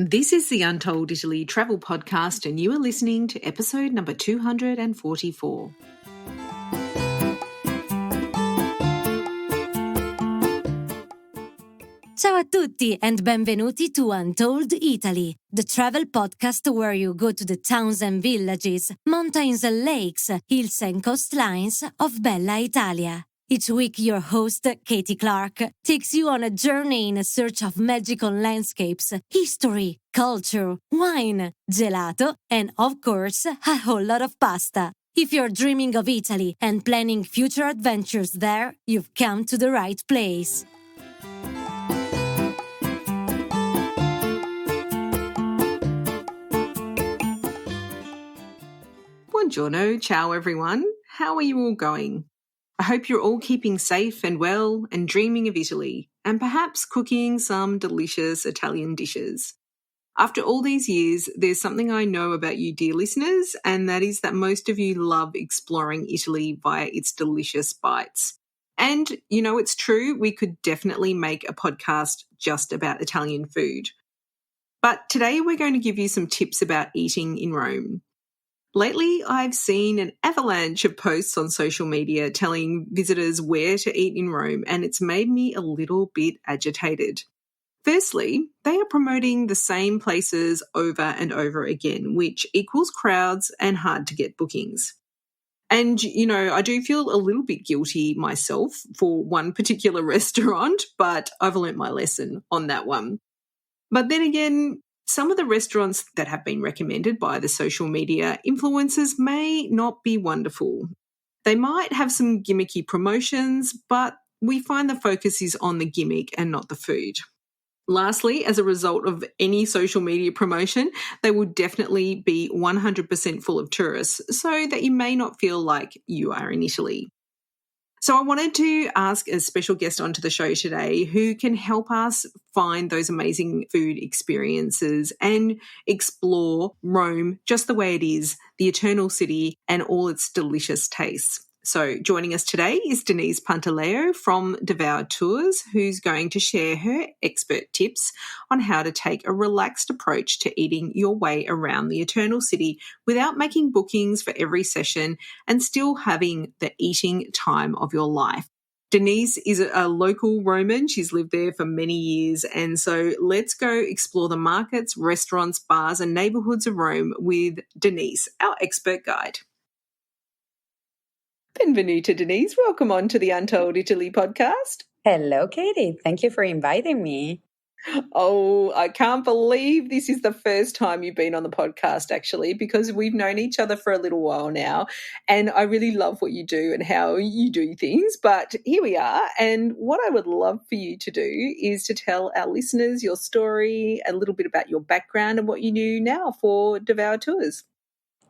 This is the Untold Italy travel podcast, and you are listening to episode number 244. Ciao a tutti and benvenuti to Untold Italy, the travel podcast where you go to the towns and villages, mountains and lakes, hills and coastlines of Bella Italia. Each week, your host, Katy Clarke, takes you on a journey in search of magical landscapes, history, culture, wine, gelato, and, of course, a whole lot of pasta. If you're dreaming of Italy and planning future adventures there, you've come to the right place. Buongiorno, ciao everyone. How are you all going? I hope you're all keeping safe and well and dreaming of Italy, and perhaps cooking some delicious Italian dishes. After all these years, there's something I know about you, dear listeners, and that is that most of you love exploring Italy via its delicious bites. And, you know, it's true, we could definitely make a podcast just about Italian food. But today we're going to give you some tips about eating in Rome. Lately, I've seen an avalanche of posts on social media telling visitors where to eat in Rome, and it's made me a little bit agitated. Firstly, they are promoting the same places over and over again, which equals crowds and hard to get bookings. And, you know, I do feel a little bit guilty myself for one particular restaurant, but I've learnt my lesson on that one. But then again, some of the restaurants that have been recommended by the social media influencers may not be wonderful. They might have some gimmicky promotions, but we find the focus is on the gimmick and not the food. Lastly, as a result of any social media promotion, they will definitely be 100% full of tourists, so that you may not feel like you are in Italy. So I wanted to ask a special guest onto the show today who can help us find those amazing food experiences and explore Rome just the way it is, the eternal city and all its delicious tastes. So joining us today is Denyse Pantaleo from Devour Tours, who's going to share her expert tips on how to take a relaxed approach to eating your way around the eternal city without making bookings for every session and still having the eating time of your life. Denyse is a local Roman. She's lived there for many years. And so let's go explore the markets, restaurants, bars and neighbourhoods of Rome with Denyse, our expert guide. Benvenuta, Denyse. Welcome on to the Untold Italy podcast. Hello, Katy. Thank you for inviting me. Oh, I can't believe this is the first time you've been on the podcast, actually, because we've known each other for a little while now. And I really love what you do and how you do things. But here we are. And what I would love for you to do is to tell our listeners your story, a little bit about your background and what you do now for Devour Tours.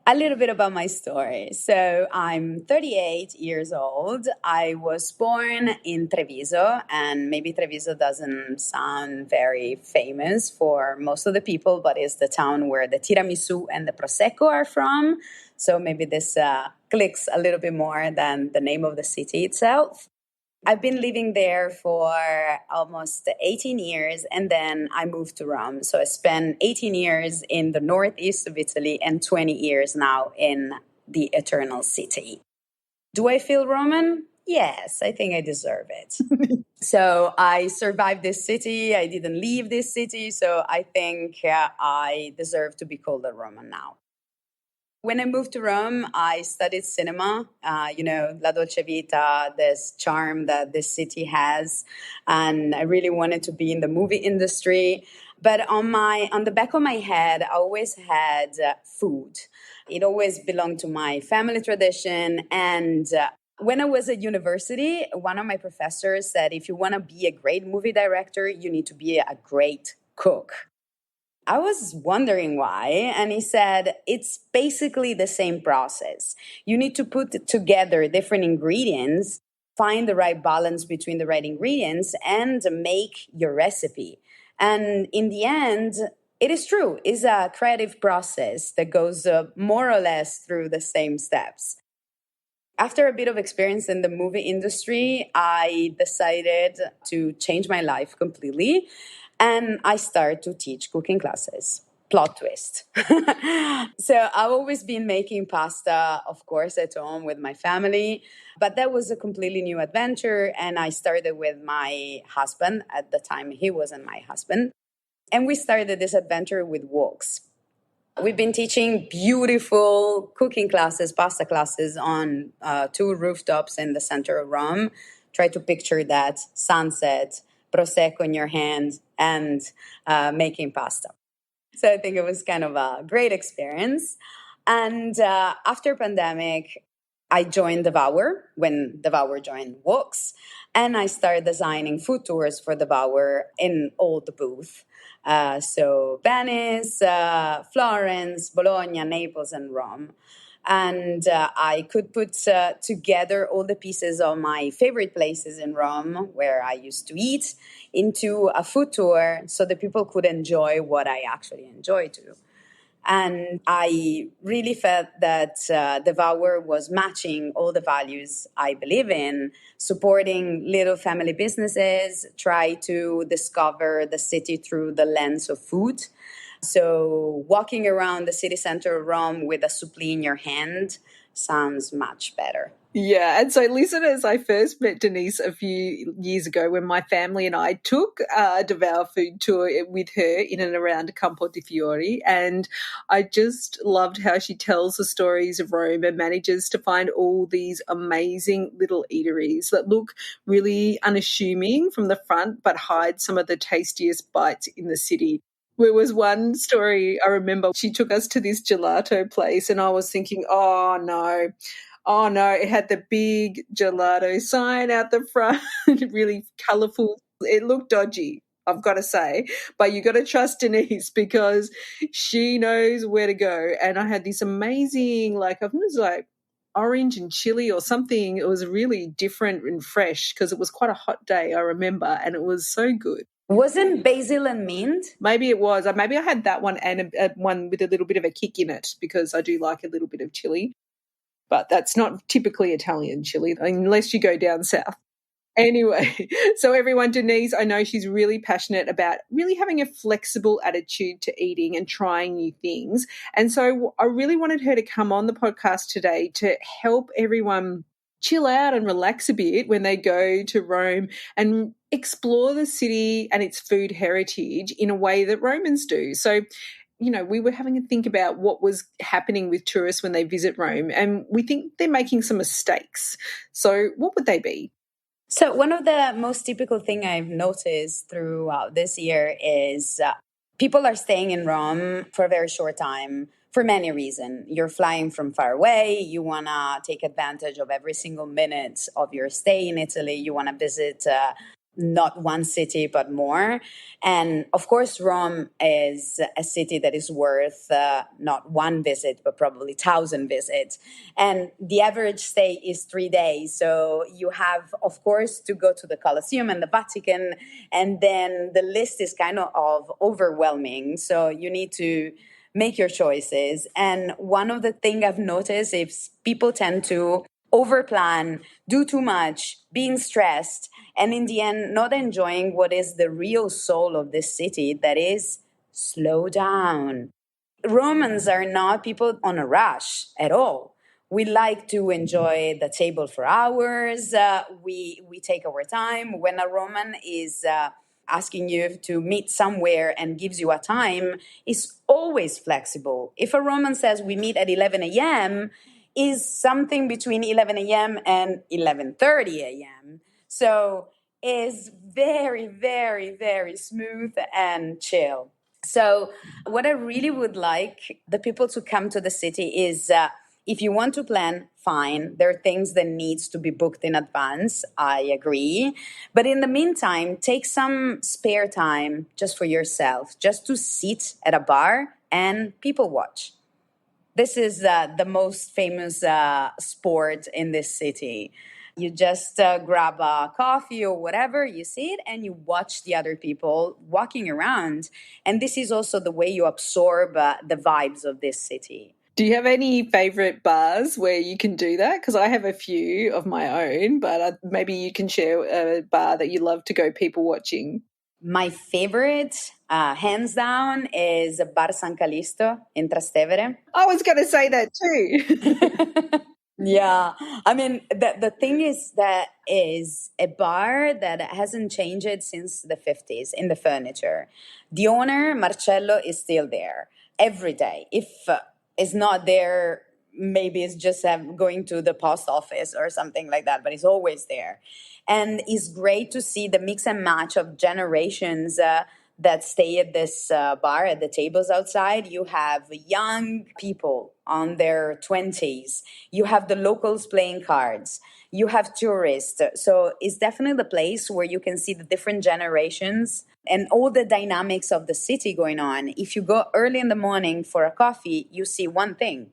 A little bit about my story. So I'm 38 years old. I was born in Treviso, and maybe Treviso doesn't sound very famous for most of the people, but it's the town where the tiramisu and the prosecco are from. So maybe this clicks a little bit more than the name of the city itself. I've been living there for almost 18 years, and then I moved to Rome. So I spent 18 years in the northeast of Italy and 20 years now in the Eternal City. Do I feel Roman? Yes, I think I deserve it. So I survived this city. I didn't leave this city. So I think I deserve to be called a Roman now. When I moved to Rome, I studied cinema, La Dolce Vita, this charm that this city has. And I really wanted to be in the movie industry. But on the back of my head, I always had food. It always belonged to my family tradition. And when I was at university, one of my professors said, if you want to be a great movie director, you need to be a great cook. I was wondering why, and he said, it's basically the same process. You need to put together different ingredients, find the right balance between the right ingredients, and make your recipe. And in the end, it is true. It's a creative process that goes more or less through the same steps. After a bit of experience in the movie industry, I decided to change my life completely. and I started to teach cooking classes. Plot twist. So I've always been making pasta, of course, at home with my family, but that was a completely new adventure. And I started with my husband. At the time, he wasn't my husband. And we started this adventure with walks. We've been teaching beautiful cooking classes, pasta classes on two rooftops in the center of Rome. Try to picture that sunset, Prosecco in your hand, and making pasta. So I think it was kind of a great experience. And after pandemic, I joined Devour when Devour joined Walks, and I started designing food tours for Devour in all the booths. So Venice, Florence, Bologna, Naples, and Rome. And I could put together all the pieces of my favorite places in Rome where I used to eat into a food tour so that people could enjoy what I actually enjoy too. And I really felt that Devour was matching all the values I believe in, supporting little family businesses, try to discover the city through the lens of food. So walking around the city center of Rome with a suppli in your hand sounds much better. Yeah, and so listeners, I first met Denise a few years ago when my family and I took a Devour food tour with her in and around Campo di Fiori, and I just loved how she tells the stories of Rome and manages to find all these amazing little eateries that look really unassuming from the front but hide some of the tastiest bites in the city. There was one story I remember, she took us to this gelato place and I was thinking, oh no, it had the big gelato sign out the front, really colourful. It looked dodgy, I've got to say, but you got to trust Denise because she knows where to go. And I had this amazing, I think it was like orange and chili or something. It was really different and fresh because it was quite a hot day, I remember, and it was so good. Wasn't basil and mint? Maybe it was. Maybe I had that one and one with a little bit of a kick in it because I do like a little bit of chili. But that's not typically Italian chili unless you go down south. Anyway, so everyone, Denise, I know she's really passionate about really having a flexible attitude to eating and trying new things. And so I really wanted her to come on the podcast today to help everyone chill out and relax a bit when they go to Rome and explore the city and its food heritage in a way that Romans do. So, we were having a think about what was happening with tourists when they visit Rome, and we think they're making some mistakes. So what would they be? So one of the most typical thing I've noticed throughout this year is people are staying in Rome for a very short time for many reasons. You're flying from far away. You want to take advantage of every single minute of your stay in Italy. You want to visit not one city, but more. And of course, Rome is a city that is worth not one visit, but probably 1,000 visits. And the average stay is 3 days. So you have, of course, to go to the Colosseum and the Vatican. And then the list is kind of overwhelming. So you need to make your choices. And one of the things I've noticed is people tend to overplan, do too much, being stressed, and in the end, not enjoying what is the real soul of this city, that is slow down. Romans are not people on a rush at all. We like to enjoy the table for hours. We take our time. When a Roman is asking you to meet somewhere and gives you a time, it's always flexible. If a Roman says we meet at 11 a.m., is something between 11 a.m. and 11:30 a.m. So is very, very, very smooth and chill. So what I really would like the people to come to the city is if you want to plan, fine. There are things that needs to be booked in advance. I agree. But in the meantime, take some spare time just for yourself, just to sit at a bar and people watch. This is the most famous sport in this city. You just grab a coffee or whatever, you sit and you watch the other people walking around. And this is also the way you absorb the vibes of this city. Do you have any favorite bars where you can do that? Because I have a few of my own, but maybe you can share a bar that you love to go people watching. My favorite, hands down, is Bar San Calisto in Trastevere. I was going to say that too. Yeah, I mean, the thing is that is a bar that hasn't changed since the 50s in the furniture. The owner, Marcello, is still there every day. If it's not there, maybe it's just going to the post office or something like that, but it's always there. And it's great to see the mix and match of generations that stay at this bar, at the tables outside. You have young people on their 20s. You have the locals playing cards. You have tourists. So it's definitely the place where you can see the different generations and all the dynamics of the city going on. If you go early in the morning for a coffee, you see one thing.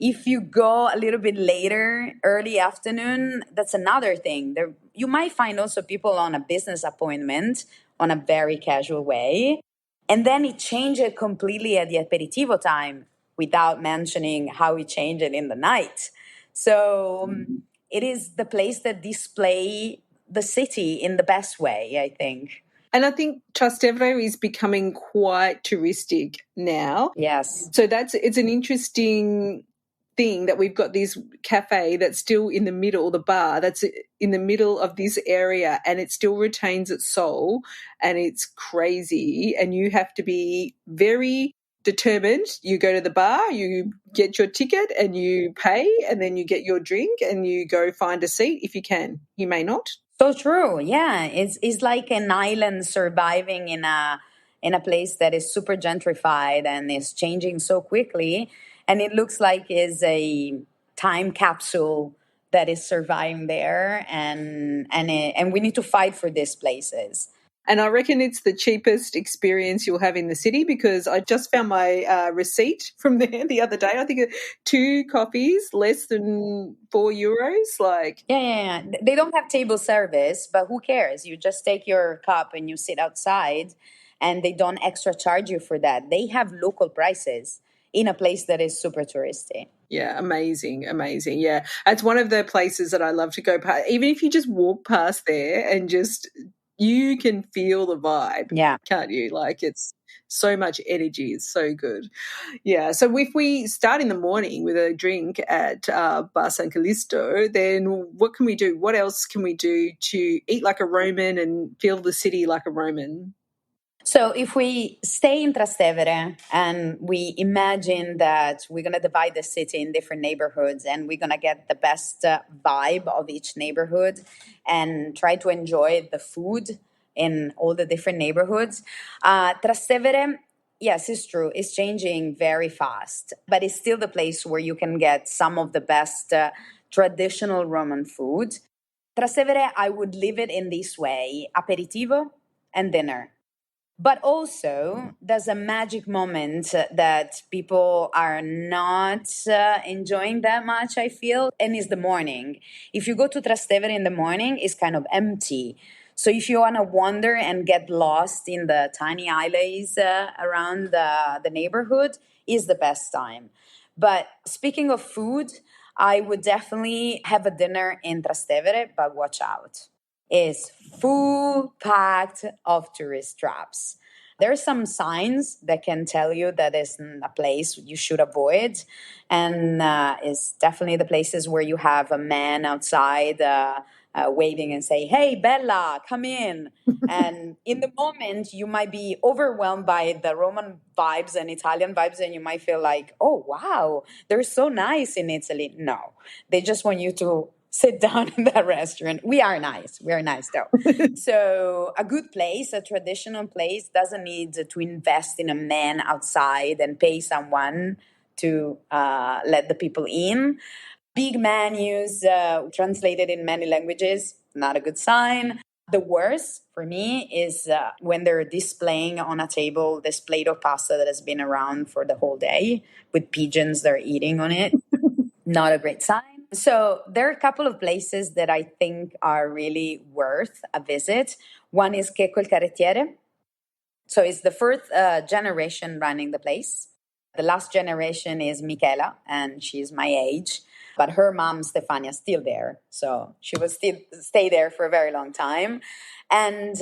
If you go a little bit later, early afternoon, that's another thing. There, you might find also people on a business appointment on a very casual way. And then it changes completely at the aperitivo time without mentioning how it changed in the night. So it is the place that display the city in the best way, I think. And I think Trastevere is becoming quite touristic now. Yes. So it's an interesting thing that we've got this cafe that's still in the middle, the bar that's in the middle of this area, and it still retains its soul, and it's crazy. And you have to be very determined. You go to the bar, you get your ticket and you pay, and then you get your drink and you go find a seat if you can. You may not. So true. Yeah, it's like an island surviving in a place that is super gentrified and is changing so quickly, and it looks like is a time capsule that is surviving there, and we need to fight for these places. And I reckon it's the cheapest experience you'll have in the city, because I just found my receipt from there the other day. I think 2 coffees, less than €4. Like, Yeah. They don't have table service, but who cares? You just take your cup and you sit outside, and they don't extra charge you for that. They have local prices in a place that is super touristy. yeah, amazing. Yeah, it's one of the places that I love to go past. Even if you just walk past there and just, you can feel the vibe, Yeah. can't you? Like, it's so much energy. It's so good. Yeah. So if we start in the morning with a drink at Bar San Callisto, then what can we do? What else can we do to eat like a Roman and feel the city like a Roman? So if we stay in Trastevere and we imagine that we're going to divide the city in different neighborhoods and we're going to get the best vibe of each neighborhood and try to enjoy the food in all the different neighborhoods, Trastevere, yes, it's true, it's changing very fast, but it's still the place where you can get some of the best traditional Roman food. Trastevere, I would leave it in this way: aperitivo and dinner. But also, there's a magic moment that people are not enjoying that much, I feel, and it's the morning. If you go to Trastevere in the morning, it's kind of empty. So if you want to wander and get lost in the tiny alleys around the neighborhood, is the best time. But speaking of food, I would definitely have a dinner in Trastevere, but watch out. It's full packed of tourist traps. There are some signs that can tell you that it's a place you should avoid, and it's definitely the places where you have a man outside waving and say, "Hey, Bella, come in." And in the moment, you might be overwhelmed by the Roman vibes and Italian vibes, and you might feel like, "Oh, wow, they're so nice in Italy." No, they just want you to sit down in that restaurant. We are nice. We are nice, though. So a good place, a traditional place, doesn't need to invest in a man outside and pay someone to let the people in. Big menus translated in many languages, not a good sign. The worst for me is when they're displaying on a table this plate of pasta that has been around for the whole day with pigeons that are eating on it. Not a great sign. So there are a couple of places that I think are really worth a visit. One is Checco il Carrettiere. So it's the first generation running the place. The last generation is Michela, and she's my age. But her mom, Stefania, is still there. So she will still stay there for a very long time. And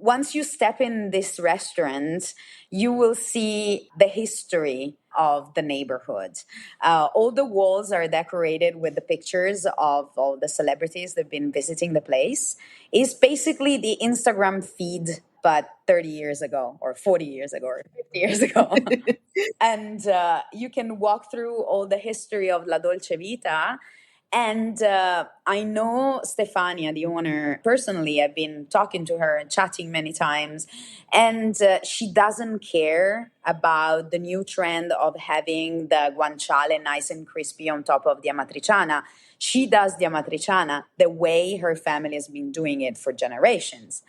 once you step in this restaurant, you will see the history of the neighborhood. All the walls are decorated with the pictures of all the celebrities that have been visiting the place. It's basically the Instagram feed, but 30 years ago, or 40 years ago, or 50 years ago. And you can walk through all the history of La Dolce Vita. And I know Stefania, the owner, personally. I've been talking to her and chatting many times. And she doesn't care about the new trend of having the guanciale nice and crispy on top of the amatriciana. She does the amatriciana the way her family has been doing it for generations.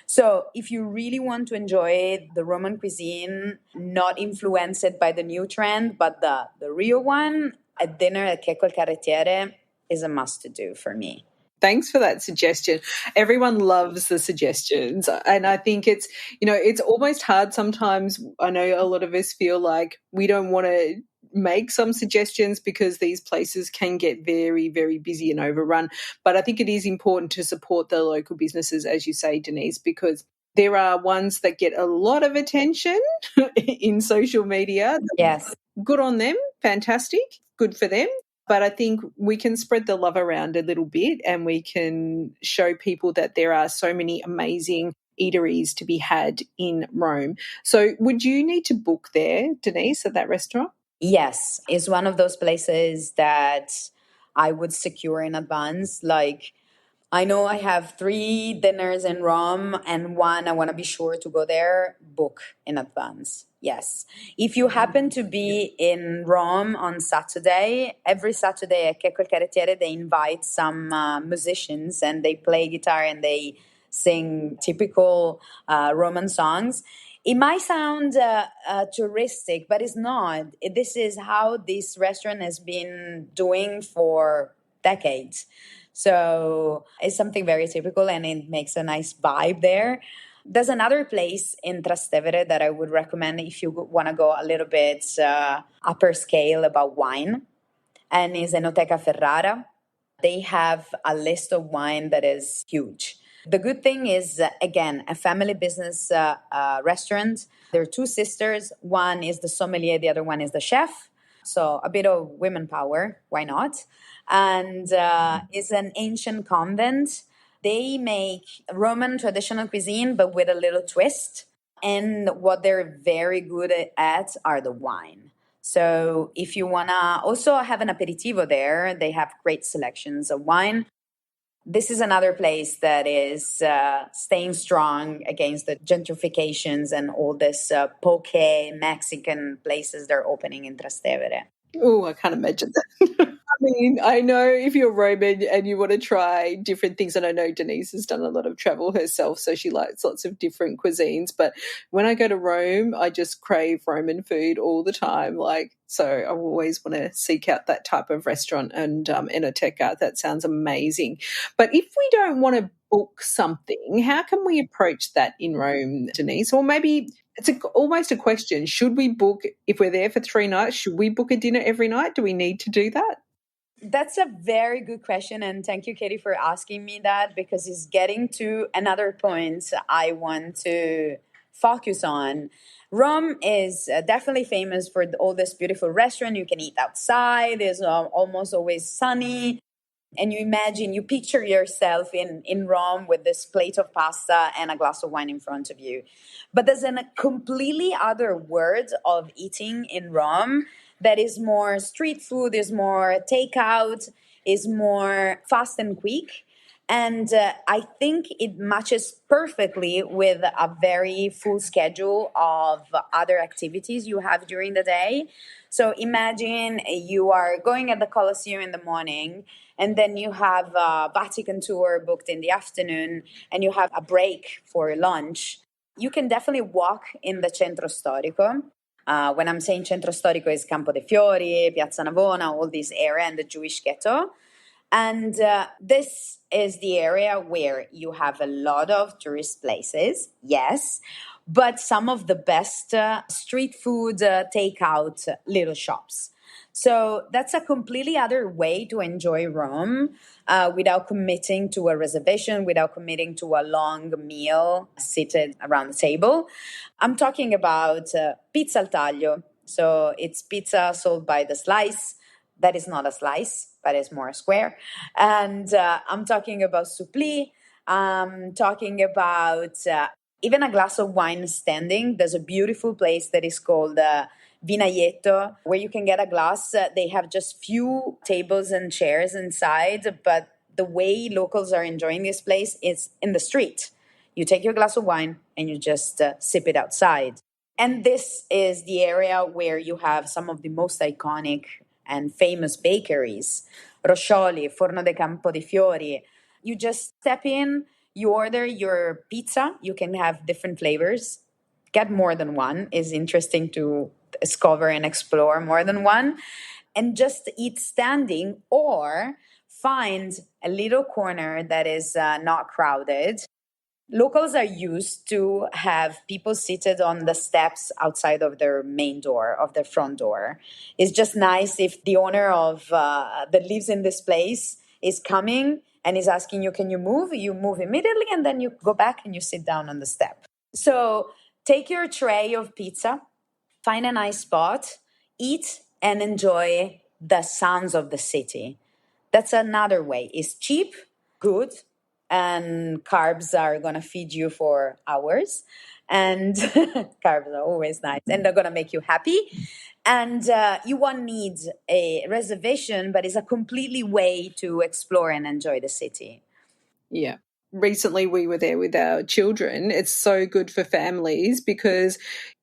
So if you really want to enjoy the Roman cuisine, not influenced by the new trend, but the real one, a dinner at Checco il Carrettiere is a must-to-do for me. Thanks for that suggestion. Everyone loves the suggestions. And I think it's, it's almost hard sometimes. I know a lot of us feel like we don't want to make some suggestions because these places can get very, very busy and overrun. But I think it is important to support the local businesses, as you say, Denyse, because there are ones that get a lot of attention in social media. Yes. Good on them. Fantastic. Good for them. But I think we can spread the love around a little bit and we can show people that there are so many amazing eateries to be had in Rome. So would you need to book there, Denyse, at that restaurant? Yes. It's one of those places that I would secure in advance. Like, I know I have 3 dinners in Rome and one I want to be sure to go there, book in advance. Yes. If you happen to be in Rome on Saturday, every Saturday at Checco il Carrettiere, they invite some musicians and they play guitar and they sing typical Roman songs. It might sound touristic, but it's not. This is how this restaurant has been doing for decades. So it's something very typical and it makes a nice vibe there. There's another place in Trastevere that I would recommend if you want to go a little bit upper scale about wine, and is Enoteca Ferrara. They have a list of wine that is huge. The good thing is, again, a family business restaurant. There are 2 sisters. One is the sommelier, the other one is the chef. So a bit of women power, why not? And it's an ancient convent. They make Roman traditional cuisine, but with a little twist. And what they're very good at are the wine. So if you want to also have an aperitivo there, they have great selections of wine. This is another place that is staying strong against the gentrifications and all this poke Mexican places they're opening in Trastevere. Oh, I can't imagine that. I mean, I know if you're Roman and you want to try different things, and I know Denyse has done a lot of travel herself, so she likes lots of different cuisines. But when I go to Rome, I just crave Roman food all the time. So I always want to seek out that type of restaurant and Enoteca. That sounds amazing. But if we don't want to book something, how can we approach that in Rome, Denyse? Or maybe it's almost a question. Should we book, if we're there for 3 nights, should we book a dinner every night? Do we need to do that? That's a very good question. And thank you, Katy, for asking me that, because it's getting to another point I want to focus on. Rome is definitely famous for all this beautiful restaurant. You can eat outside. It's almost always sunny. And you picture yourself in Rome with this plate of pasta and a glass of wine in front of you. But there's a completely other world of eating in Rome that is more street food, is more takeout, is more fast and quick. And I think it matches perfectly with a very full schedule of other activities you have during the day. So imagine you are going at the Colosseum in the morning, and then you have a Vatican tour booked in the afternoon, and you have a break for lunch. You can definitely walk in the Centro Storico. When I'm saying Centro Storico, is Campo dei Fiori, Piazza Navona, all this area, and the Jewish Ghetto. And this is the area where you have a lot of tourist places, yes, but some of the best street food takeout little shops. So that's a completely other way to enjoy Rome without committing to a reservation, without committing to a long meal seated around the table. I'm talking about pizza al taglio. So it's pizza sold by the slice. That is not a slice, but it's more a square. And I'm talking about suppli. I'm talking about even a glass of wine standing. There's a beautiful place that is called Vinaietto, where you can get a glass. They have just few tables and chairs inside, but the way locals are enjoying this place is in the street. You take your glass of wine and you just sip it outside. And this is the area where you have some of the most iconic and famous bakeries. Roscioli, Forno de Campo di Fiori. You just step in, you order your pizza. You can have different flavors. Get more than one. Is interesting to discover and explore more than one. And just eat standing or find a little corner that is not crowded. Locals are used to have people seated on the steps outside of their main door, of their front door. It's just nice if the owner of that lives in this place is coming and is asking you, can you move? You move immediately and then you go back and you sit down on the step. So take your tray of pizza, find a nice spot, eat and enjoy the sounds of the city. That's another way. It's cheap, good, and carbs are going to feed you for hours. And carbs are always nice and they're going to make you happy. And you won't need a reservation, but it's a completely way to explore and enjoy the city. Yeah. Recently we were there with our children. It's so good for families because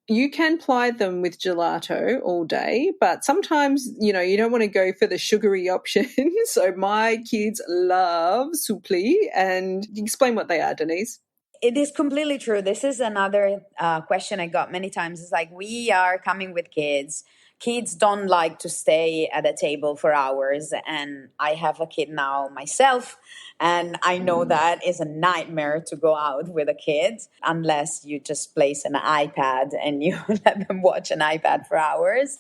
you can ply them with gelato all day, but sometimes, you don't want to go for the sugary option. So my kids love suppli. And explain what they are, Denise. It is completely true. This is another question I got many times. It's like, we are coming with kids. Kids don't like to stay at a table for hours. And I have a kid now myself. And I know that is a nightmare to go out with a kid unless you just place an iPad and you let them watch an iPad for hours.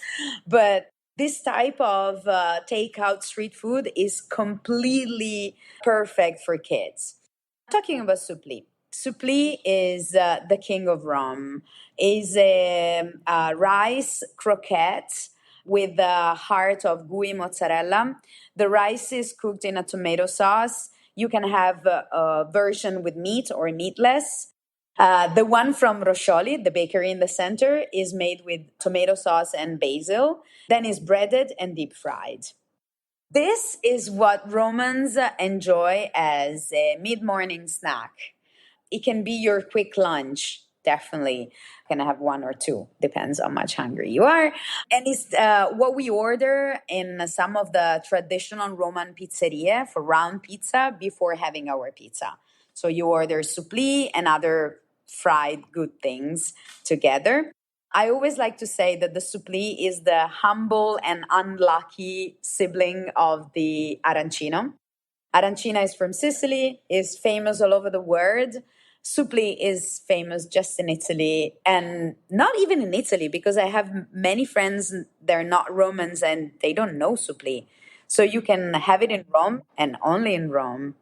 But this type of takeout street food is completely perfect for kids. Talking about suppli. Suppli is the king of Rome. Is a rice croquette with the heart of gooey mozzarella. The rice is cooked in a tomato sauce. You can have a version with meat or meatless. The one from Roscioli, the bakery in the center, is made with tomato sauce and basil. Then is breaded and deep fried. This is what Romans enjoy as a mid-morning snack. It can be your quick lunch, definitely. You can have one or two, depends how much hungry you are. And it's what we order in some of the traditional Roman pizzeria for round pizza before having our pizza. So you order suppli and other fried good things together. I always like to say that the suppli is the humble and unlucky sibling of the arancino. Arancina is from Sicily, is famous all over the world. Suppli is famous just in Italy, and not even in Italy, because I have many friends, they're not Romans and they don't know suppli. So you can have it in Rome and only in Rome.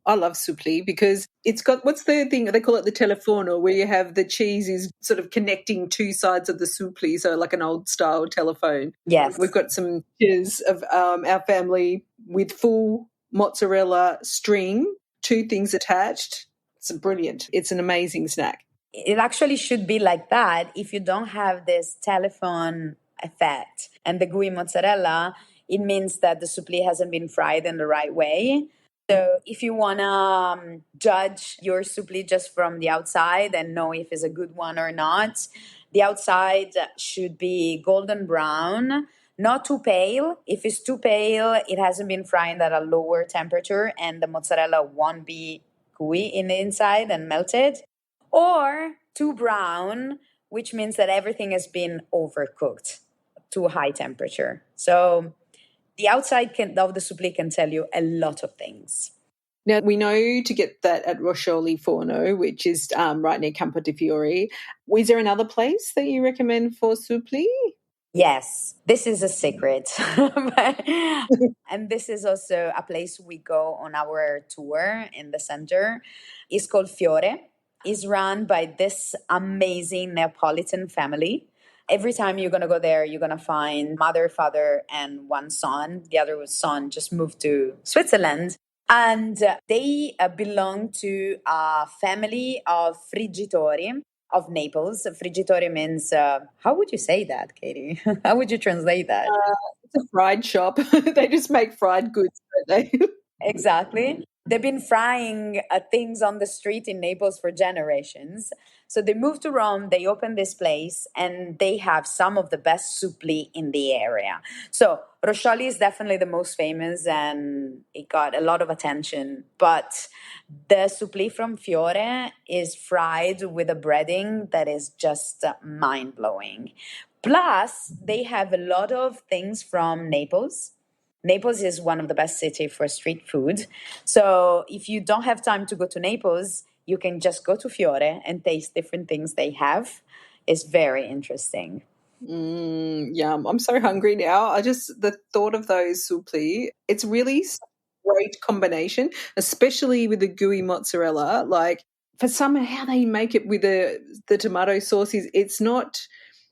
I love suppli because it's got, what's the thing, they call it the telefono, where you have the cheese is sort of connecting two sides of the suppli, so like an old style telephone. Yes. We've got some pictures of our family with full mozzarella string, two things attached. It's brilliant. It's an amazing snack. It actually should be like that if you don't have this telephone effect. And the gooey mozzarella, it means that the suppli hasn't been fried in the right way. So if you want to judge your suppli just from the outside and know if it's a good one or not, the outside should be golden brown, not too pale. If it's too pale, it hasn't been fried at a lower temperature and the mozzarella won't be gooey in the inside and melted. Or too brown, which means that everything has been overcooked to a high temperature. So the outside of the suppli can tell you a lot of things. Now, we know to get that at Roscioli Forno, which is right near Campo di Fiori. Is there another place that you recommend for suppli? Yes, this is a secret. And this is also a place we go on our tour in the center. It's called Fiore. It's run by this amazing Neapolitan family. Every time you're going to go there, you're going to find mother, father, and one son. The other son just moved to Switzerland. And they belong to a family of friggitori of Naples. Friggitori means, how would you say that, Katie? How would you translate that? It's a fried shop. They just make fried goods, don't they? Exactly. They've been frying things on the street in Naples for generations. So they moved to Rome, they opened this place, and they have some of the best suppli in the area. So Roscioli is definitely the most famous and it got a lot of attention. But the suppli from Fiore is fried with a breading that is just mind blowing. Plus, they have a lot of things from Naples. Naples is one of the best cities for street food. So if you don't have time to go to Naples, you can just go to Fiore and taste different things they have. It's very interesting. Yum. I'm so hungry now. The thought of those suppli, it's really such a great combination, especially with the gooey mozzarella. Like, for somehow they make it with the tomato sauce it's not,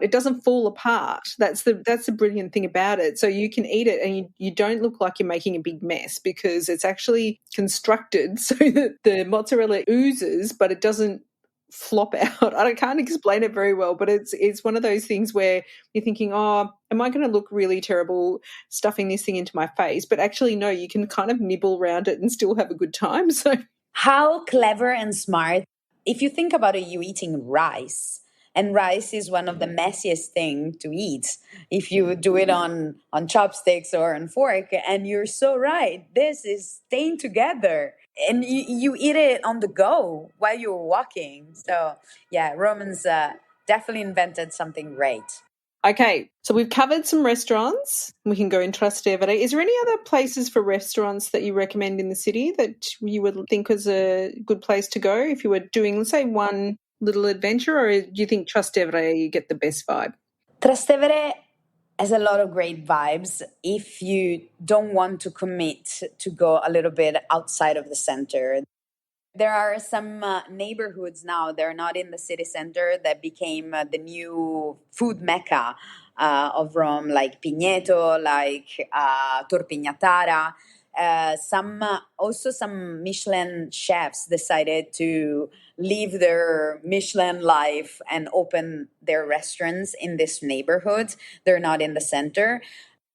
it doesn't fall apart. That's the brilliant thing about it. So you can eat it and you don't look like you're making a big mess because it's actually constructed so that the mozzarella oozes, but it doesn't flop out. I can't explain it very well, but it's one of those things where you're thinking, oh, am I going to look really terrible stuffing this thing into my face? But actually, no, you can kind of nibble around it and still have a good time. So How clever and smart. If you think about it, you eating rice. And rice is one of the messiest thing to eat if you do it on chopsticks or on fork. And you're so right. This is staying together. And you eat it on the go while you're walking. So, yeah, Romans definitely invented something great. okay, so we've covered some restaurants. We can go in Trastevere. Is there any other places for restaurants that you recommend in the city that you would think was a good place to go if you were doing, let's say, one little adventure, or do you think Trastevere you get the best vibe? Trastevere has a lot of great vibes if you don't want to commit to go a little bit outside of the center. There are some neighborhoods now, they're not in the city center, that became the new food mecca of Rome, like Pigneto, like Tor Pignatara. Also some Michelin chefs decided to live their Michelin life and open their restaurants in this neighborhood. They're not in the center,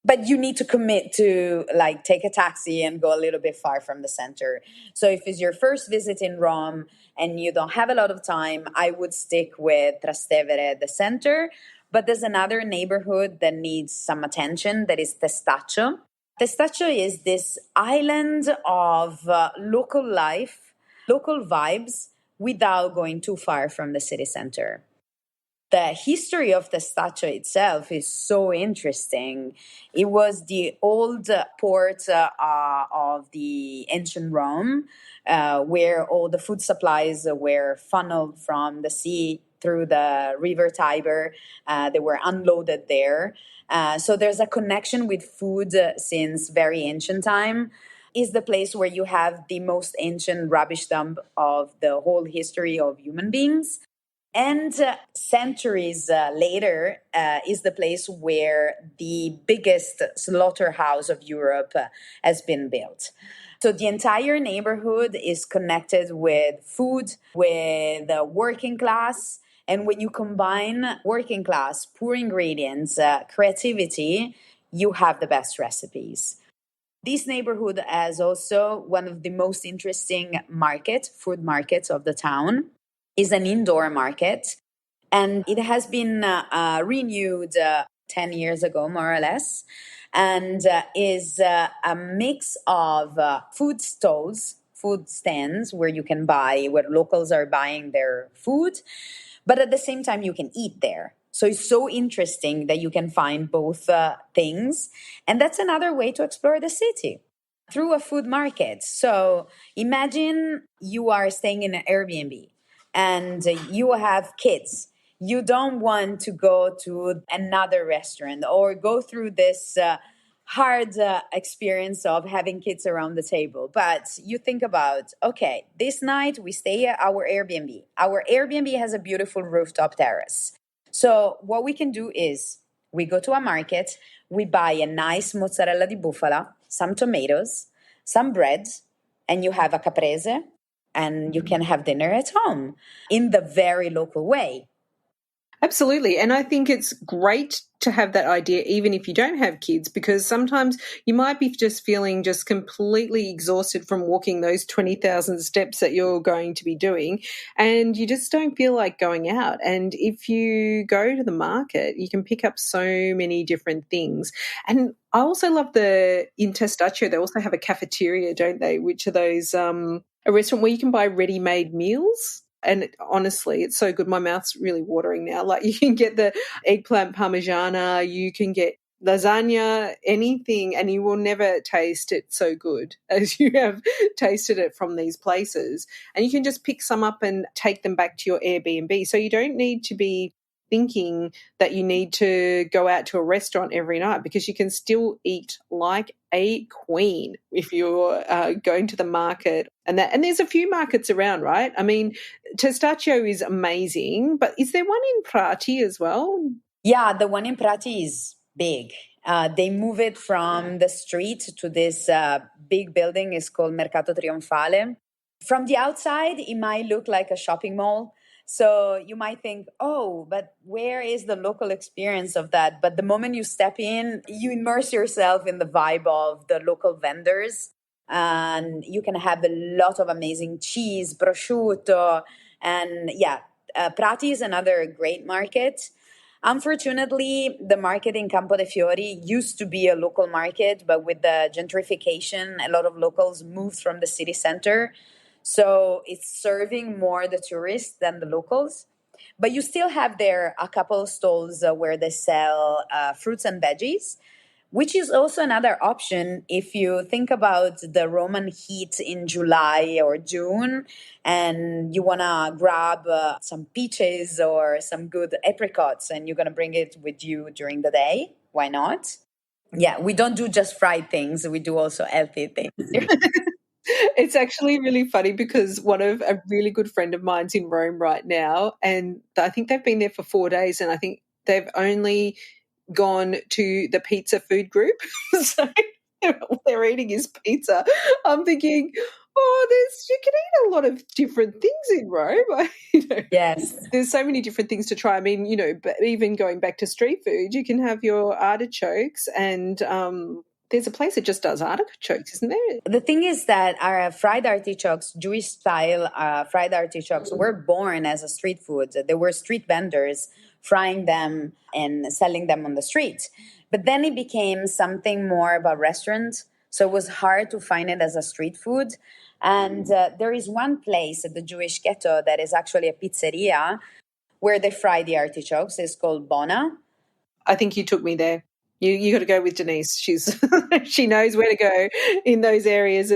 but you need to commit to like take a taxi and go a little bit far from the center. So if it's your first visit in Rome and you don't have a lot of time, I would stick with Trastevere, the center. But there's another neighborhood that needs some attention, that is Testaccio. Testaccio is this island of local life, local vibes, without going too far from the city center. The history of Testaccio itself is so interesting. It was the old port of the ancient Rome, where all the food supplies were funneled from the sea through the river Tiber. They were unloaded there. So there's a connection with food since very ancient time. Is the place where you have the most ancient rubbish dump of the whole history of human beings. And centuries later is the place where the biggest slaughterhouse of Europe has been built. So the entire neighborhood is connected with food, with the working class. And when you combine working class, poor ingredients, creativity, you have the best recipes. This neighborhood has also one of the most interesting food markets of the town. Is an indoor market, and it has been renewed 10 years ago, more or less, and is a mix of food stalls, food stands where you can buy, where locals are buying their food, but at the same time, you can eat there. So it's so interesting that you can find both things. And that's another way to explore the city through a food market. So imagine you are staying in an Airbnb and you have kids. you don't want to go to another restaurant or go through this hard experience of having kids around the table. But you think about, okay, this night we stay at our Airbnb. Our Airbnb has a beautiful rooftop terrace. So what we can do is we go to a market, we buy a nice mozzarella di bufala, some tomatoes, some bread, and you have a caprese, and you can have dinner at home in the very local way. Absolutely. And I think it's great to have that idea, even if you don't have kids, because sometimes you might be just feeling just completely exhausted from walking those 20,000 steps that you're going to be doing, and you just don't feel like going out. And if you go to the market, you can pick up so many different things. And I also love in Testaccio, they also have a cafeteria, don't they, which are those, a restaurant where you can buy ready-made meals. And honestly, it's so good. My mouth's really watering now. Like, you can get the eggplant parmigiana, you can get lasagna, anything, and you will never taste it so good as you have tasted it from these places. And you can just pick some up and take them back to your Airbnb. So you don't need to be thinking that you need to go out to a restaurant every night, because you can still eat like a queen if you're going to the market. And there's a few markets around, right? I mean, Testaccio is amazing, but is there one in Prati as well? Yeah, the one in Prati is big. They move it from the street to this big building. It's called Mercato Trionfale. From the outside, it might look like a shopping mall. So you might think, oh, but where is the local experience of that? But the moment you step in, you immerse yourself in the vibe of the local vendors. And you can have a lot of amazing cheese, prosciutto. And yeah, Prati is another great market. Unfortunately, the market in Campo de' Fiori used to be a local market, but with the gentrification, a lot of locals moved from the city center. So it's serving more the tourists than the locals. But you still have there a couple of stalls where they sell fruits and veggies, which is also another option if you think about the Roman heat in July or June and you want to grab some peaches or some good apricots and you're going to bring it with you during the day. Why not? Yeah, we don't do just fried things. We do also healthy things. It's actually really funny because a really good friend of mine's in Rome right now, and I think they've been there for 4 days, and I think they've only gone to the pizza food group. So all they're eating is pizza. I'm thinking, you can eat a lot of different things in Rome. Yes. There's so many different things to try. I mean, but even going back to street food, you can have your artichokes, and there's a place that just does artichokes, isn't there? The thing is that our fried artichokes, Jewish style fried artichokes, were born as a street food. There were street vendors frying them and selling them on the street. But then it became something more about restaurants. So it was hard to find it as a street food. And there is one place at the Jewish Ghetto that is actually a pizzeria where they fry the artichokes. It's called Bona. I think you took me there. You got to go with Denise. She knows where to go in those areas.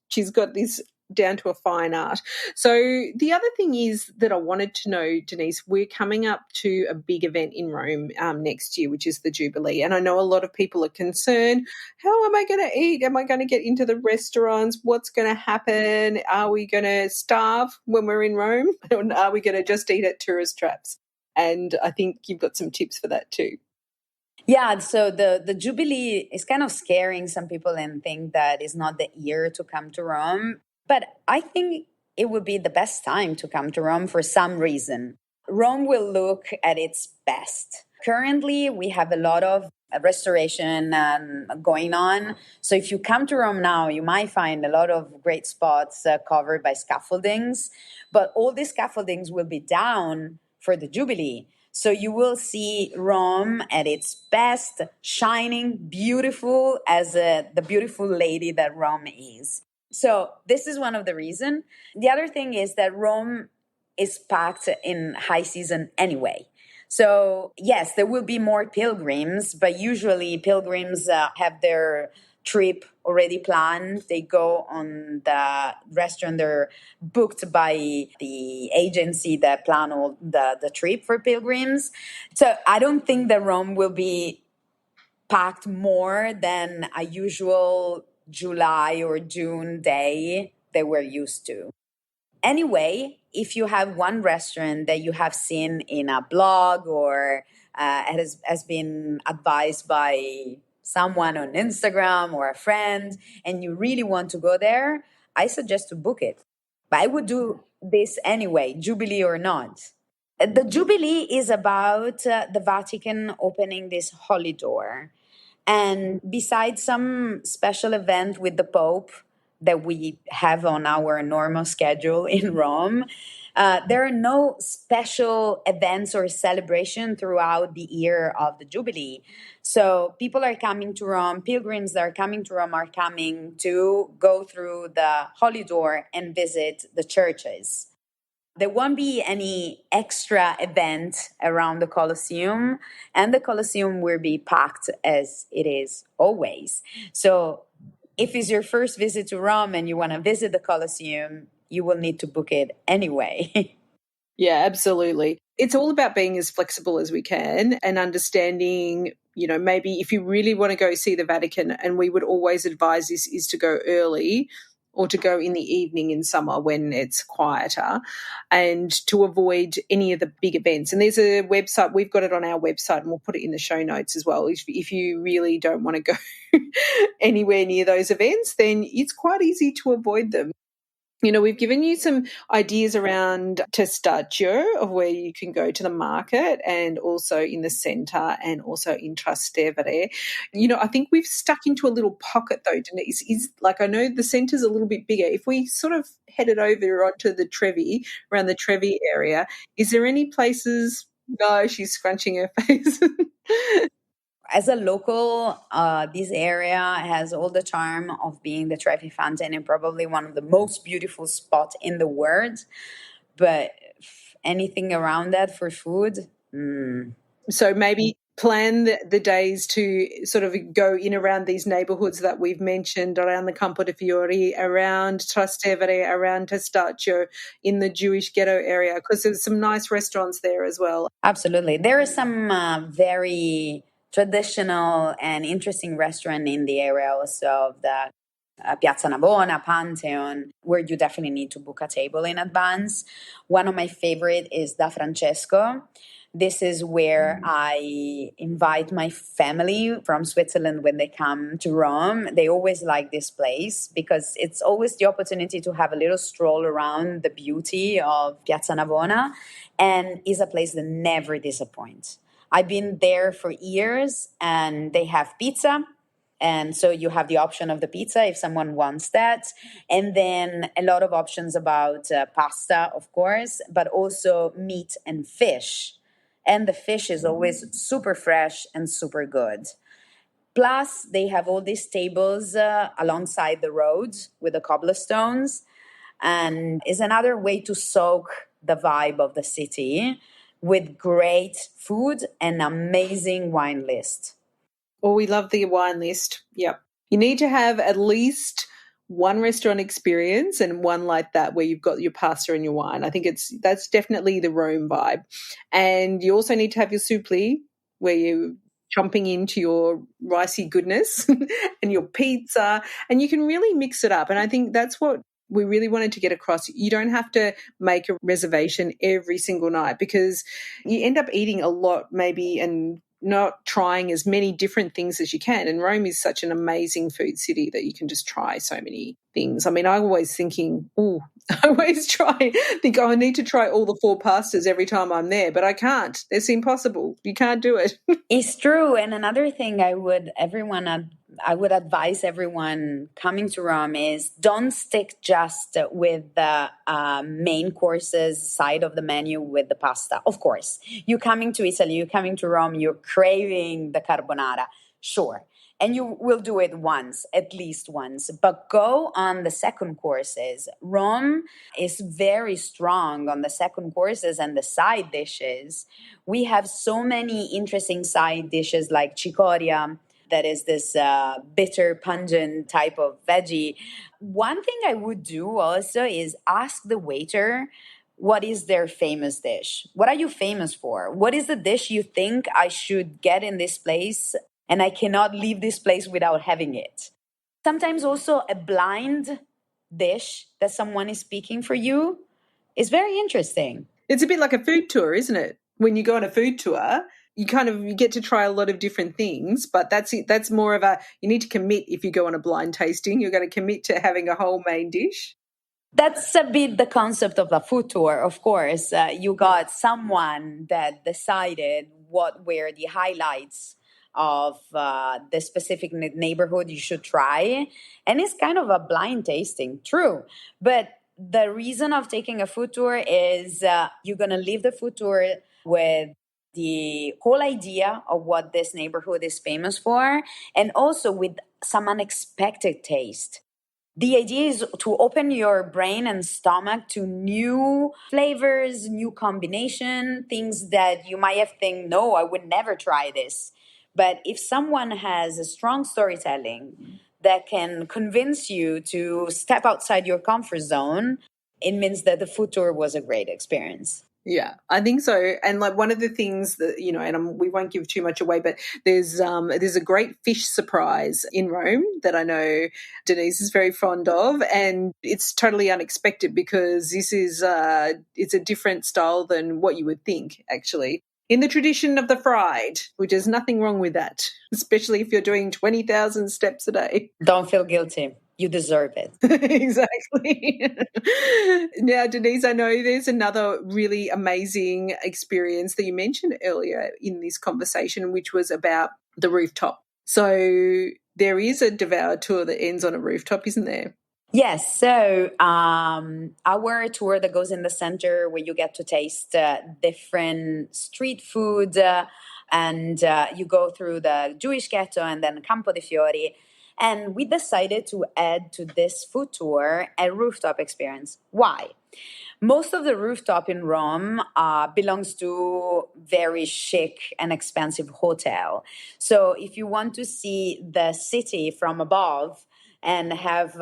She's got this down to a fine art. So the other thing is that I wanted to know, Denise, we're coming up to a big event in Rome next year, which is the Jubilee. And I know a lot of people are concerned. How am I going to eat? Am I going to get into the restaurants? What's going to happen? Are we going to starve when we're in Rome? Or are we going to just eat at tourist traps? And I think you've got some tips for that too. Yeah, so the Jubilee is kind of scaring some people and think that it's not the year to come to Rome. But I think it would be the best time to come to Rome for some reason. Rome will look at its best. Currently, we have a lot of restoration going on. So if you come to Rome now, you might find a lot of great spots covered by scaffoldings. But all these scaffoldings will be down for the Jubilee. So you will see Rome at its best, shining, beautiful as the beautiful lady that Rome is. So this is one of the reasons. The other thing is that Rome is packed in high season anyway. So yes, there will be more pilgrims, but usually pilgrims have their trip already planned. They go on the restaurant they're booked by the agency that plan all the trip for pilgrims. So I don't think that Rome will be packed more than a usual July or June day that we're used to. Anyway, if you have one restaurant that you have seen in a blog or has been advised by someone on Instagram or a friend, and you really want to go there, I suggest to book it. But I would do this anyway, Jubilee or not. The Jubilee is about the Vatican opening this holy door. And besides some special event with the Pope that we have on our normal schedule in Rome, there are no special events or celebration throughout the year of the Jubilee. So people are coming to Rome, pilgrims that are coming to Rome are coming to go through the Holy Door and visit the churches. There won't be any extra event around the Colosseum, and the Colosseum will be packed as it is always. So if it's your first visit to Rome and you want to visit the Colosseum, you will need to book it anyway. Yeah, absolutely. It's all about being as flexible as we can and understanding, maybe if you really want to go see the Vatican, and we would always advise this, is to go early or to go in the evening in summer when it's quieter, and to avoid any of the big events. And there's a website, we've got it on our website, and we'll put it in the show notes as well. If you really don't want to go anywhere near those events, then it's quite easy to avoid them. We've given you some ideas around Testaccio, of where you can go to the market, and also in the centre, and also in Trastevere. I think we've stuck into a little pocket though, Denise. I know the centre's a little bit bigger. If we sort of headed over onto the Trevi, around the Trevi area, is there any places? No, she's scrunching her face. As a local, this area has all the charm of being the Trevi Fountain and probably one of the most beautiful spots in the world. But anything around that for food? So maybe plan the days to sort of go in around these neighbourhoods that we've mentioned, around the Campo de Fiori, around Trastevere, around Testaccio, in the Jewish Ghetto area, because there's some nice restaurants there as well. Absolutely. There is some very traditional and interesting restaurant in the area also of the Piazza Navona, Pantheon, where you definitely need to book a table in advance. One of my favorite is Da Francesco. This is where I invite my family from Switzerland when they come to Rome. They always like this place because it's always the opportunity to have a little stroll around the beauty of Piazza Navona, and is a place that never disappoints. I've been there for years, and they have pizza. And so you have the option of the pizza if someone wants that. And then a lot of options about pasta, of course, but also meat and fish. And the fish is always super fresh and super good. Plus, they have all these tables alongside the roads with the cobblestones. And is another way to soak the vibe of the city with great food and amazing wine list. Oh, we love the wine list. Yep. You need to have at least one restaurant experience and one like that where you've got your pasta and your wine. I think that's definitely the Rome vibe. And you also need to have your suppli, where you're chomping into your ricey goodness and your pizza, and you can really mix it up. And I think that's what we really wanted to get across. You don't have to make a reservation every single night, because you end up eating a lot maybe and not trying as many different things as you can. And Rome is such an amazing food city that you can just try so many things. I mean, I'm always thinking, I need to try all the 4 pastas every time I'm there, but I can't. It's impossible. You can't do it. It's true. And another thing I would advise everyone coming to Rome is don't stick just with the main courses side of the menu with the pasta. Of course, you're coming to Italy, you're coming to Rome, you're craving the carbonara, sure. And you will do it once, at least once. But go on the second courses. Rome is very strong on the second courses and the side dishes. We have so many interesting side dishes like cicoria, that is this bitter, pungent type of veggie. One thing I would do also is ask the waiter, what is their famous dish? What are you famous for? What is the dish you think I should get in this place and I cannot leave this place without having it? Sometimes also a blind dish that someone is speaking for you is very interesting. It's a bit like a food tour, isn't it? When you go on a food tour, you get to try a lot of different things, but that's it. That's more of you need to commit if you go on a blind tasting. You're going to commit to having a whole main dish. That's a bit the concept of the food tour, of course. You got someone that decided what were the highlights of the specific neighborhood you should try. And it's kind of a blind tasting, true. But the reason of taking a food tour is you're going to leave the food tour with the whole idea of what this neighborhood is famous for, and also with some unexpected taste. The idea is to open your brain and stomach to new flavors, new combination, things that you might have think, no, I would never try this. But if someone has a strong storytelling that can convince you to step outside your comfort zone, it means that the food tour was a great experience. Yeah, I think so. And like one of the things that, and we won't give too much away, but there's a great fish surprise in Rome that I know Denise is very fond of, and it's totally unexpected because this is it's a different style than what you would think, actually. In the tradition of the fried, which is nothing wrong with that, especially if you're doing 20,000 steps a day. Don't feel guilty. You deserve it. Exactly. Now, Denise, I know there's another really amazing experience that you mentioned earlier in this conversation, which was about the rooftop. So there is a Devour tour that ends on a rooftop, isn't there? Yes. So our tour that goes in the center where you get to taste different street food and you go through the Jewish Ghetto and then Campo de Fiori. And we decided to add to this food tour a rooftop experience. Why? Most of the rooftop in Rome belongs to very chic and expensive hotel. So if you want to see the city from above and have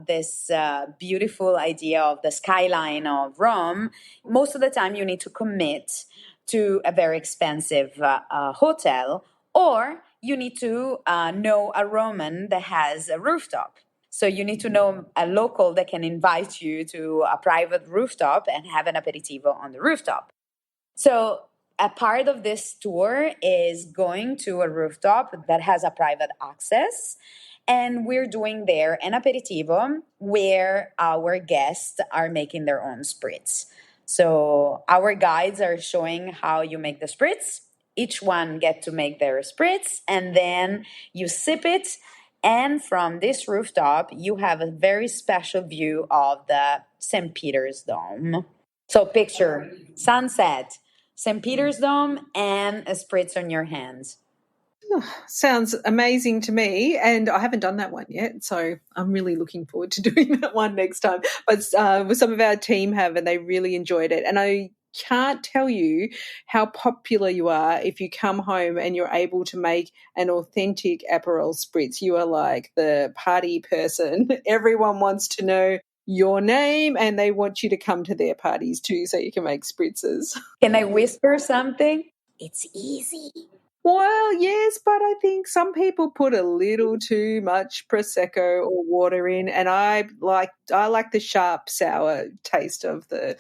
this beautiful idea of the skyline of Rome, most of the time you need to commit to a very expensive hotel, or you need to know a Roman that has a rooftop. So you need to know a local that can invite you to a private rooftop and have an aperitivo on the rooftop. So a part of this tour is going to a rooftop that has a private access. And we're doing there an aperitivo where our guests are making their own spritz. So our guides are showing how you make the spritz. Each one get to make their spritz, and then you sip it. And from this rooftop, you have a very special view of the St. Peter's Dome. So picture sunset, St. Peter's Dome, and a spritz on your hands. Sounds amazing to me, and I haven't done that one yet, so I'm really looking forward to doing that one next time. But some of our team have, and they really enjoyed it. And I can't tell you how popular you are if you come home and you're able to make an authentic Aperol spritz. You are like the party person. Everyone wants to know your name and they want you to come to their parties too so you can make spritzes. Can I whisper something? It's easy. Well, yes, but I think some people put a little too much Prosecco or water in, and I like the sharp, sour taste of the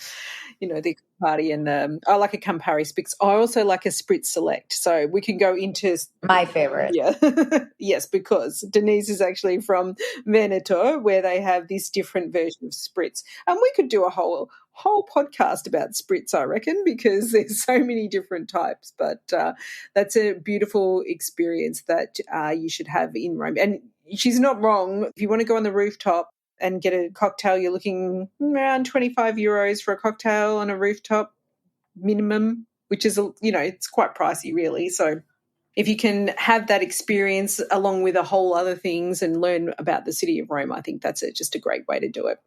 party, and I like a Campari Spritz. I also like a Spritz Select, so we can go into my favorite. Yeah, yes, because Denise is actually from Veneto, where they have this different version of Spritz, and we could do a whole podcast about spritz, I reckon, because there's so many different types. But that's a beautiful experience that you should have in Rome. And she's not wrong. If you want to go on the rooftop and get a cocktail, you're looking around 25 euros for a cocktail on a rooftop minimum, which is, it's quite pricey really. So if you can have that experience along with a whole other things and learn about the city of Rome, I think that's just a great way to do it.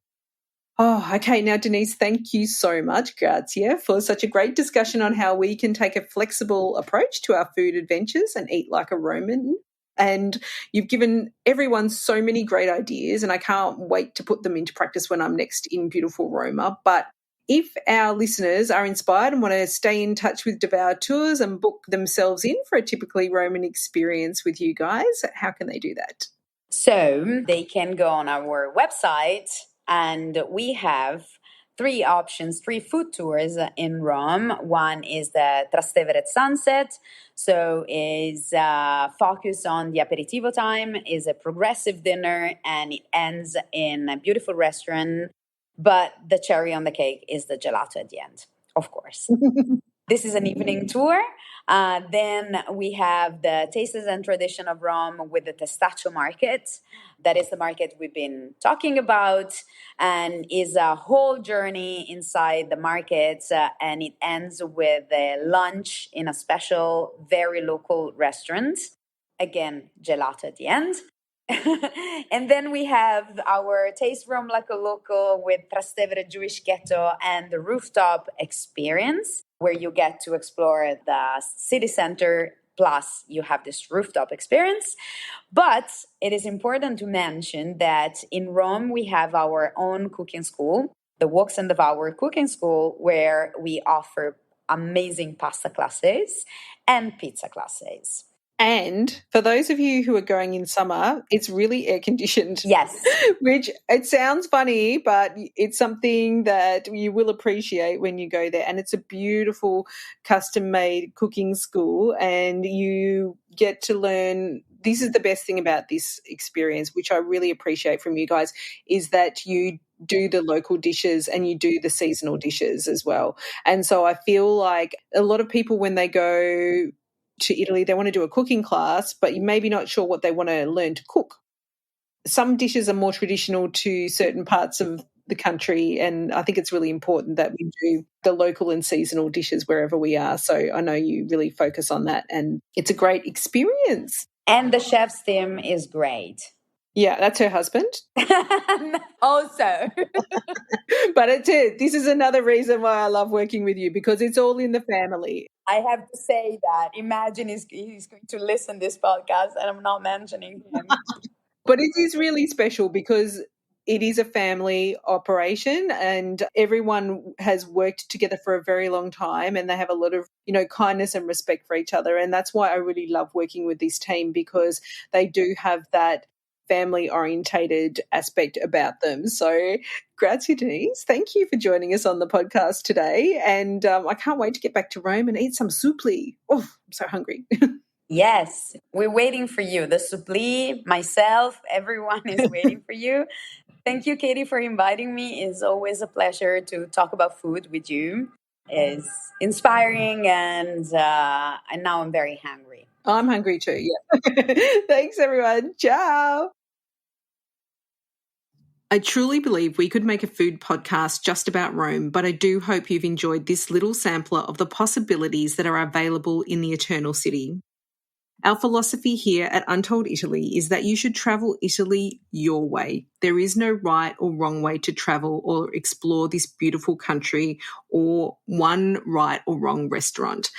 Oh, okay. Now, Denise, thank you so much, grazie, for such a great discussion on how we can take a flexible approach to our food adventures and eat like a Roman. And you've given everyone so many great ideas, and I can't wait to put them into practice when I'm next in beautiful Roma. But if our listeners are inspired and want to stay in touch with Devour Tours and book themselves in for a typically Roman experience with you guys, how can they do that? So they can go on our website, and we have three options, three food tours in Rome. One is the Trastevere at sunset, so is focused on the aperitivo time, is a progressive dinner, and it ends in a beautiful restaurant. But the cherry on the cake is the gelato at the end, of course. This is an evening tour. Then we have the Tastes and Tradition of Rome with the Testaccio market. That is the market we've been talking about, and is a whole journey inside the market. And it ends with a lunch in a special, very local restaurant. Again, gelato at the end. And then we have our Taste Rome Like a Local with Trastevere Jewish Ghetto and the rooftop experience, where you get to explore the city center, plus you have this rooftop experience. But it is important to mention that in Rome, we have our own cooking school, the Walks and Devour Cooking School, where we offer amazing pasta classes and pizza classes. And for those of you who are going in summer, it's really air conditioned. Yes. Which it sounds funny, but it's something that you will appreciate when you go there. And it's a beautiful custom made cooking school, and you get to learn. This is the best thing about this experience, which I really appreciate from you guys, is that you do the local dishes and you do the seasonal dishes as well. And so I feel like a lot of people, when they go to Italy, they want to do a cooking class, but you're maybe not sure what they want to learn to cook. Some dishes are more traditional to certain parts of the country, and I think it's really important that we do the local and seasonal dishes wherever we are. So I know you really focus on that, and it's a great experience. And the chef's team is great. Yeah, that's her husband. Also. But this is another reason why I love working with you, because it's all in the family. I have to say that. Imagine he's going to listen to this podcast and I'm not mentioning him. But it is really special because it is a family operation, and everyone has worked together for a very long time, and they have a lot of, kindness and respect for each other. And that's why I really love working with this team, because they do have that family orientated aspect about them. So grazie, Denise. Thank you for joining us on the podcast today. And I can't wait to get back to Rome and eat some suppli. Oh, I'm so hungry. Yes, we're waiting for you. The suppli, myself, everyone is waiting for you. Thank you, Katy, for inviting me. It's always a pleasure to talk about food with you. It's inspiring, and now I'm very hungry. I'm hungry too, yeah. Thanks, everyone. Ciao. I truly believe we could make a food podcast just about Rome, but I do hope you've enjoyed this little sampler of the possibilities that are available in the Eternal City. Our philosophy here at Untold Italy is that you should travel Italy your way. There is no right or wrong way to travel or explore this beautiful country, or one right or wrong restaurant.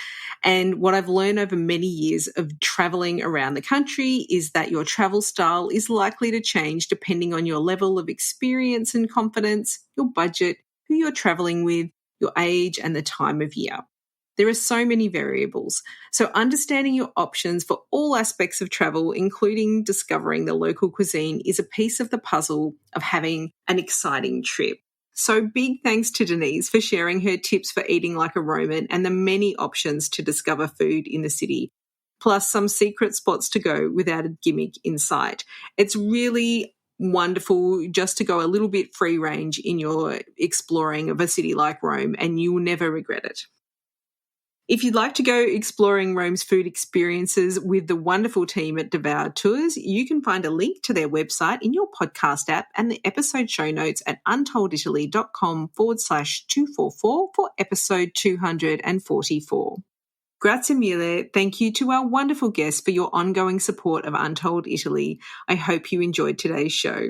And what I've learned over many years of traveling around the country is that your travel style is likely to change depending on your level of experience and confidence, your budget, who you're traveling with, your age, and the time of year. There are so many variables. So understanding your options for all aspects of travel, including discovering the local cuisine, is a piece of the puzzle of having an exciting trip. So big thanks to Denise for sharing her tips for eating like a Roman and the many options to discover food in the city, plus some secret spots to go without a gimmick in sight. It's really wonderful just to go a little bit free range in your exploring of a city like Rome, and you will never regret it. If you'd like to go exploring Rome's food experiences with the wonderful team at Devour Tours, you can find a link to their website in your podcast app and the episode show notes at untolditaly.com/244 for episode 244. Grazie mille. Thank you to our wonderful guests for your ongoing support of Untold Italy. I hope you enjoyed today's show.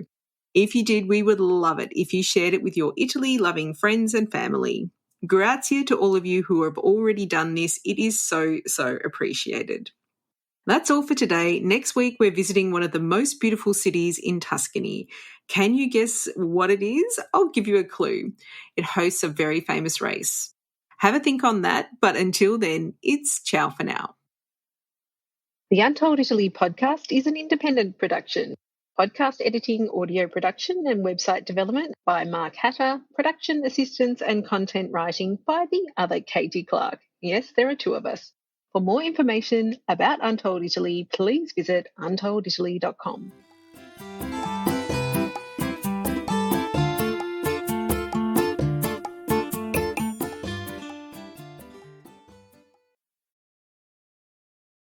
If you did, we would love it if you shared it with your Italy-loving friends and family. Grazie to all of you who have already done this. It is so, so appreciated. That's all for today. Next week, we're visiting one of the most beautiful cities in Tuscany. Can you guess what it is? I'll give you a clue. It hosts a very famous race. Have a think on that, but until then, it's ciao for now. The Untold Italy podcast is an independent production. Podcast editing, audio production, and website development by Mark Hatter, production assistance and content writing by the other Katy Clarke. Yes, there are two of us. For more information about Untold Italy, please visit untolditaly.com.